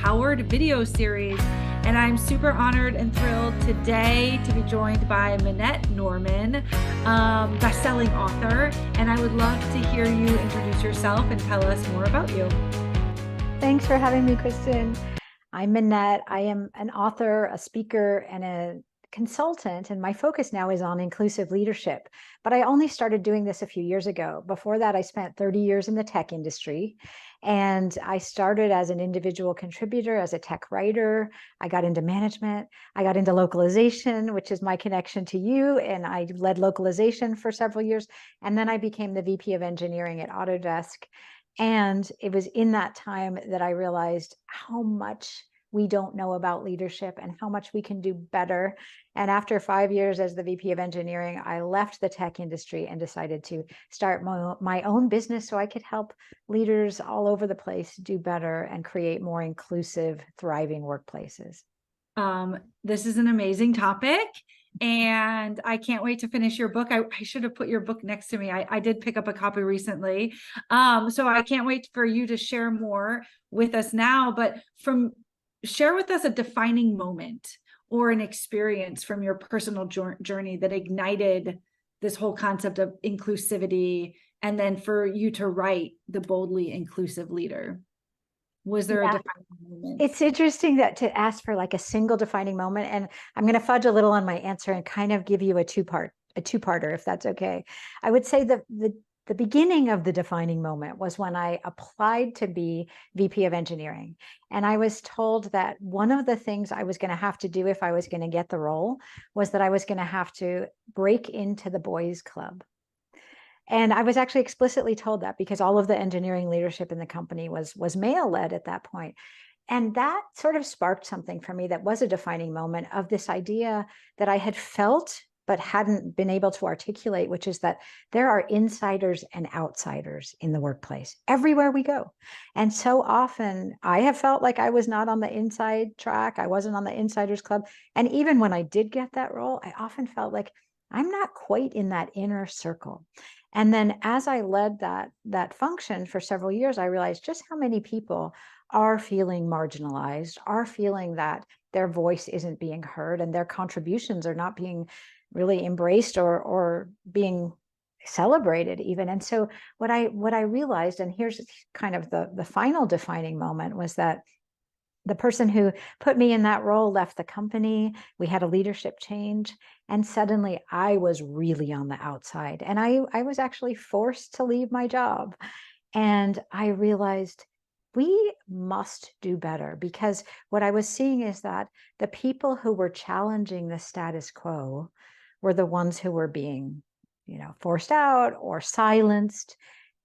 powered video series. And I'm super honored and thrilled today to be joined by Minette Norman, best-selling author. And I would love to hear you introduce yourself and tell us more about you. Thanks for having me, Kristin. I'm Minette. I am an author, a speaker, and a consultant, and my focus now is on inclusive leadership. But I only started doing this a few years ago. Before that, I spent 30 years in the tech industry, and I started as an individual contributor, as a tech writer. I got into management. I got into localization, which is my connection to you, and I led localization for several years. And then I became the VP of engineering at Autodesk. And it was in that time that I realized how much we don't know about leadership and how much we can do better. And after 5 years as the VP of engineering, I left the tech industry and decided to start my own business so I could help leaders all over the place do better and create more inclusive, thriving workplaces. This is an amazing topic, and I can't wait to finish your book. I should have put your book next to me. I did pick up a copy recently. So I can't wait for you to share more with us now, but share with us a defining moment or an experience from your personal journey that ignited this whole concept of inclusivity, and then for you to write The Boldly Inclusive Leader. Was there a defining moment? It's interesting that to ask for like a single defining moment, and I'm going to fudge a little on my answer and kind of give you a two-parter, if that's okay. I would say the beginning of the defining moment was when I applied to be VP of engineering. And I was told that one of the things I was going to have to do if I was going to get the role was that I was going to have to break into the boys' club. And I was actually explicitly told that because all of the engineering leadership in the company was male-led at that point. And that sort of sparked something for me that was a defining moment of this idea that I had felt but hadn't been able to articulate, which is that there are insiders and outsiders in the workplace everywhere we go. And so often I have felt like I was not on the inside track. I wasn't on the insiders club. And even when I did get that role, I often felt like I'm not quite in that inner circle. And then as I led that function for several years, I realized just how many people are feeling marginalized, are feeling that their voice isn't being heard and their contributions are not being really embraced or being celebrated even. And so what I realized, and here's kind of the final defining moment, was that the person who put me in that role left the company. We had a leadership change, and suddenly I was really on the outside, and I was actually forced to leave my job. And I realized we must do better, because what I was seeing is that the people who were challenging the status quo were the ones who were being, forced out or silenced.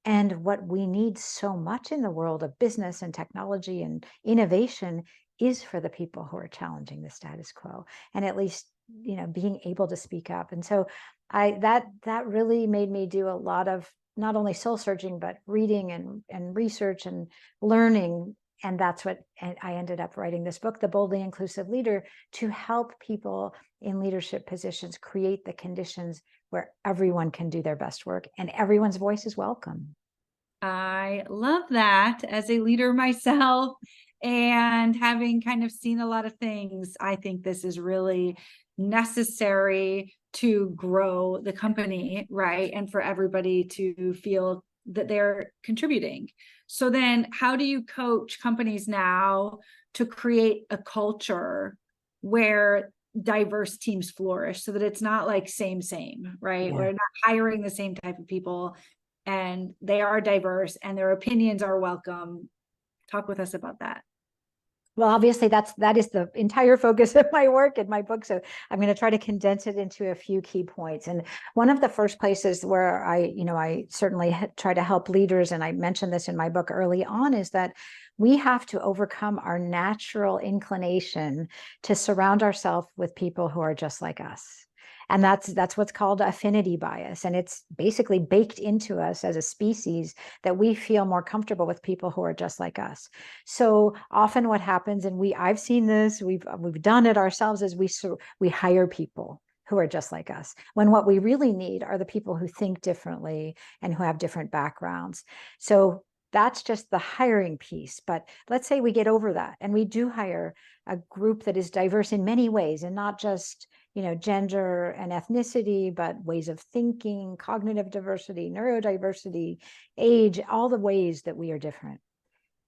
And what we need so much in the world of business and technology and innovation is for the people who are challenging the status quo, and at least, being able to speak up. And so that really made me do a lot of not only soul searching, but reading and research and learning. And that's what I ended up writing this book, The Boldly Inclusive Leader, to help people in leadership positions create the conditions where everyone can do their best work and everyone's voice is welcome. I love that. As a leader myself, and having kind of seen a lot of things, I think this is really necessary to grow the company, right? And for everybody to feel that they're contributing. So then how do you coach companies now to create a culture where diverse teams flourish, so that it's not like same, right? Yeah. We're not hiring the same type of people, and they are diverse and their opinions are welcome. Talk with us about that. Well, obviously that is the entire focus of my work in my book. So I'm going to try to condense it into a few key points. And one of the first places where I certainly try to help leaders, and I mentioned this in my book early on, is that we have to overcome our natural inclination to surround ourselves with people who are just like us. And that's what's called affinity bias. And it's basically baked into us as a species that we feel more comfortable with people who are just like us. So often what happens, and I've seen this, we've done it ourselves, is we hire people who are just like us, when what we really need are the people who think differently and who have different backgrounds. So That's just the hiring piece. But let's say we get over that and we do hire a group that is diverse in many ways, and not just, gender and ethnicity, but ways of thinking, cognitive diversity, neurodiversity, age, all the ways that we are different.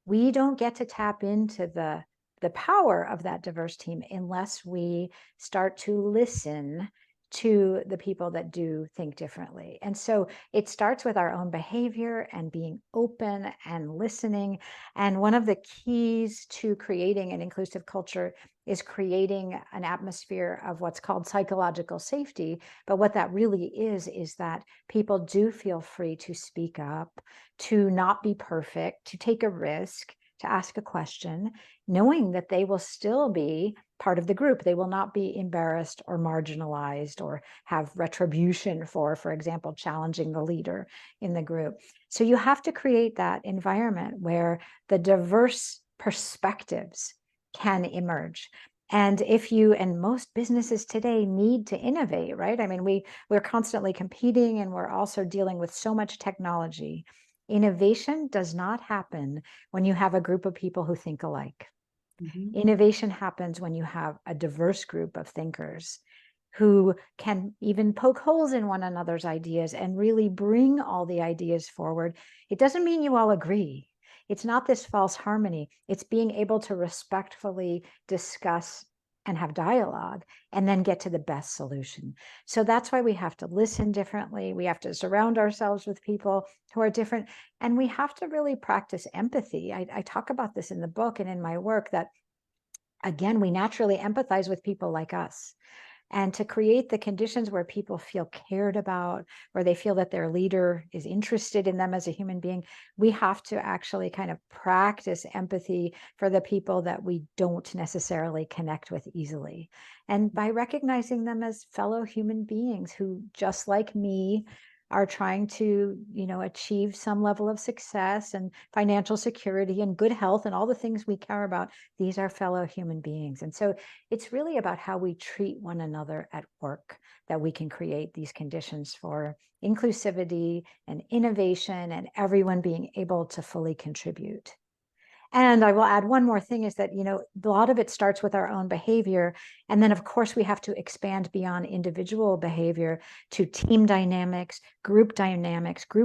We don't get to tap into the power of that diverse team unless we start to listen to the people that do think differently. And so it starts with our own behavior and being open and listening. And one of the keys to creating an inclusive culture is creating an atmosphere of what's called psychological safety. But what that really is that people do feel free to speak up, to not be perfect, to take a risk, to ask a question, knowing that they will still be part of the group. They will not be embarrassed or marginalized or have retribution for example, challenging the leader in the group. So you have to create that environment where the diverse perspectives can emerge. And and most businesses today need to innovate, right? I mean, we're constantly competing, and we're also dealing with so much technology. Innovation does not happen when you have a group of people who think alike. Innovation happens when you have a diverse group of thinkers who can even poke holes in one another's ideas and really bring all the ideas forward. It doesn't mean you all agree. It's not this false harmony. It's being able to respectfully discuss and have dialogue and then get to the best solution. So that's why we have to listen differently. We have to surround ourselves with people who are different. And we have to really practice empathy. I talk about this in the book and in my work, that again, we naturally empathize with people like us. And to create the conditions where people feel cared about, where they feel that their leader is interested in them as a human being, we have to actually kind of practice empathy for the people that we don't necessarily connect with easily. And by recognizing them as fellow human beings who, just like me, are trying to, achieve some level of success and financial security and good health and all the things we care about. These are fellow human beings. And so it's really about how we treat one another at work that we can create these conditions for inclusivity and innovation and everyone being able to fully contribute. And I will add one more thing, is that, a lot of it starts with our own behavior. And then, of course, we have to expand beyond individual behavior to team dynamics, group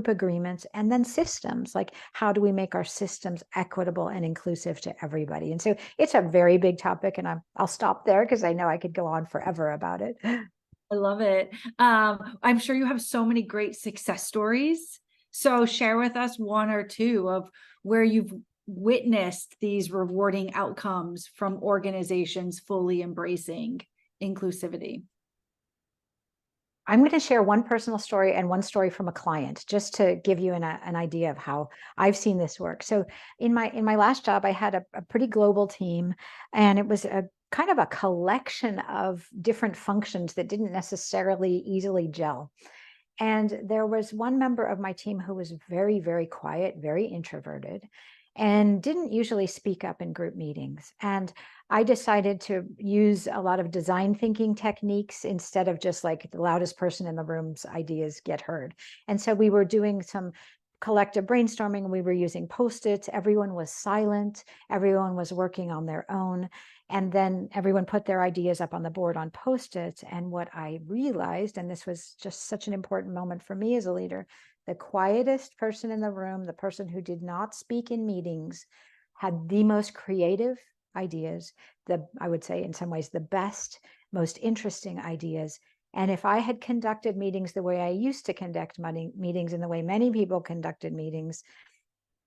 agreements, and then systems. Like, how do we make our systems equitable and inclusive to everybody? And so it's a very big topic, and I'll stop there because I know I could go on forever about it. I love it. I'm sure you have so many great success stories. So share with us one or two of where you've witnessed these rewarding outcomes from organizations fully embracing inclusivity. I'm going to share one personal story and one story from a client, just to give you an idea of how I've seen this work. So in my last job, I had a pretty global team, and it was a kind of a collection of different functions that didn't necessarily easily gel. And there was one member of my team who was very, very quiet, very introverted, and didn't usually speak up in group meetings. And I decided to use a lot of design thinking techniques instead of just like the loudest person in the room's ideas get heard. And so we were doing some collective brainstorming. We were using Post-its. Everyone was silent. Everyone was working on their own. And then everyone put their ideas up on the board on Post-its. And what I realized, and this was just such an important moment for me as a leader, the quietest person in the room, the person who did not speak in meetings, had the most creative ideas, I would say in some ways, the best, most interesting ideas. And if I had conducted meetings the way I used to conduct meetings and the way many people conducted meetings,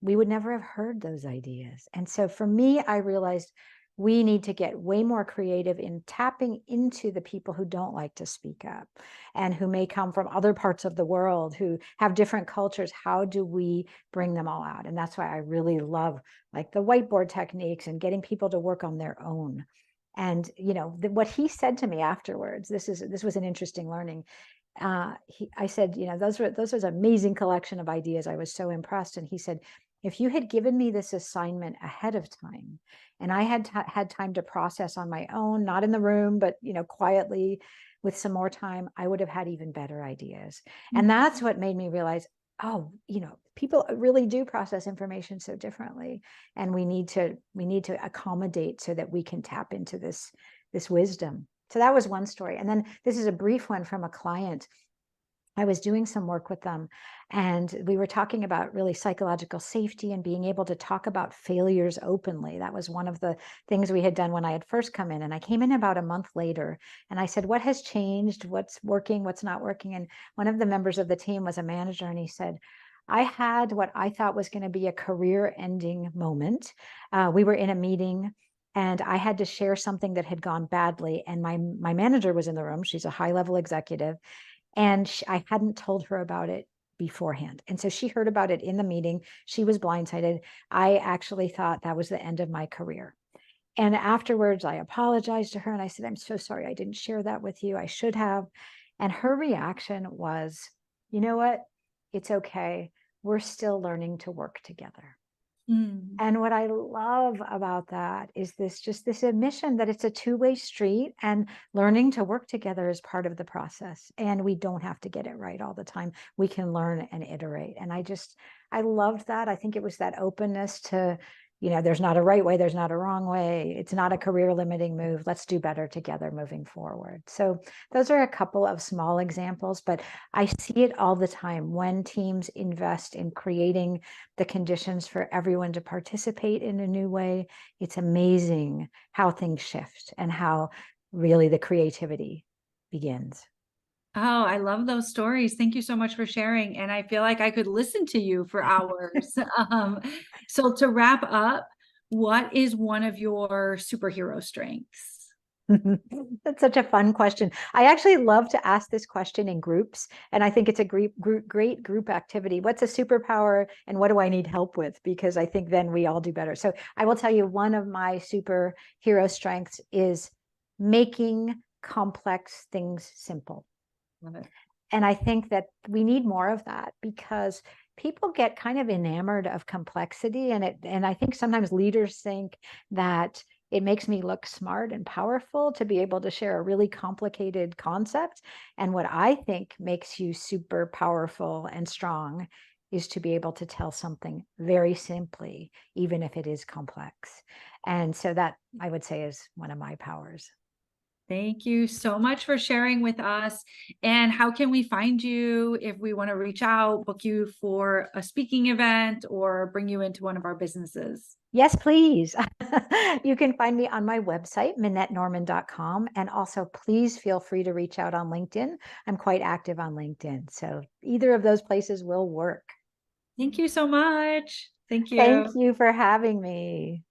we would never have heard those ideas. And so for me, I realized we need to get way more creative in tapping into the people who don't like to speak up and who may come from other parts of the world, who have different cultures. How do we bring them all out? And that's why I really love like the whiteboard techniques and getting people to work on their own. And, what he said to me afterwards, this was an interesting learning. I said, those was an amazing collection of ideas. I was so impressed. And he said, if you had given me this assignment ahead of time, and I had had time to process on my own, not in the room, but quietly with some more time, I would have had even better ideas. And that's what made me realize oh, people really do process information so differently, and we need to accommodate so that we can tap into this wisdom. So that was one story. And then this is a brief one from a client. I was doing some work with them, and we were talking about really psychological safety and being able to talk about failures openly. That was one of the things we had done when I had first come in. And I came in about a month later, and I said, what has changed? What's working? What's not working? And one of the members of the team was a manager, and he said, I had what I thought was going to be a career ending moment. We were in a meeting, and I had to share something that had gone badly. And my manager was in the room. She's a high level executive, and I hadn't told her about it beforehand. And so she heard about it in the meeting. She was blindsided. I actually thought that was the end of my career. And afterwards, I apologized to her and I said, I'm so sorry I didn't share that with you. I should have. And her reaction was, you know what? It's okay. We're still learning to work together. Mm. And what I love about that is this admission that it's a two-way street, and learning to work together is part of the process. And we don't have to get it right all the time. We can learn and iterate. And I loved that. I think it was that openness to, there's not a right way, there's not a wrong way. It's not a career limiting move. Let's do better together moving forward. So those are a couple of small examples, but I see it all the time when teams invest in creating the conditions for everyone to participate in a new way. It's amazing how things shift and how really the creativity begins. Oh, I love those stories. Thank you so much for sharing. And I feel like I could listen to you for hours. So to wrap up, what is one of your superhero strengths? That's such a fun question. I actually love to ask this question in groups, and I think it's a great group activity. What's a superpower, and what do I need help with? Because I think then we all do better. So I will tell you, one of my superhero strengths is making complex things simple. Love it. And I think that we need more of that, because people get kind of enamored of complexity, and I think sometimes leaders think that it makes me look smart and powerful to be able to share a really complicated concept. And what I think makes you super powerful and strong is to be able to tell something very simply, even if it is complex. And so that, I would say, is one of my powers. Thank you so much for sharing with us. And how can we find you if we want to reach out, book you for a speaking event, or bring you into one of our businesses? Yes, please. You can find me on my website, MinetteNorman.com. And also, please feel free to reach out on LinkedIn. I'm quite active on LinkedIn. So either of those places will work. Thank you so much. Thank Thank you. you for having me.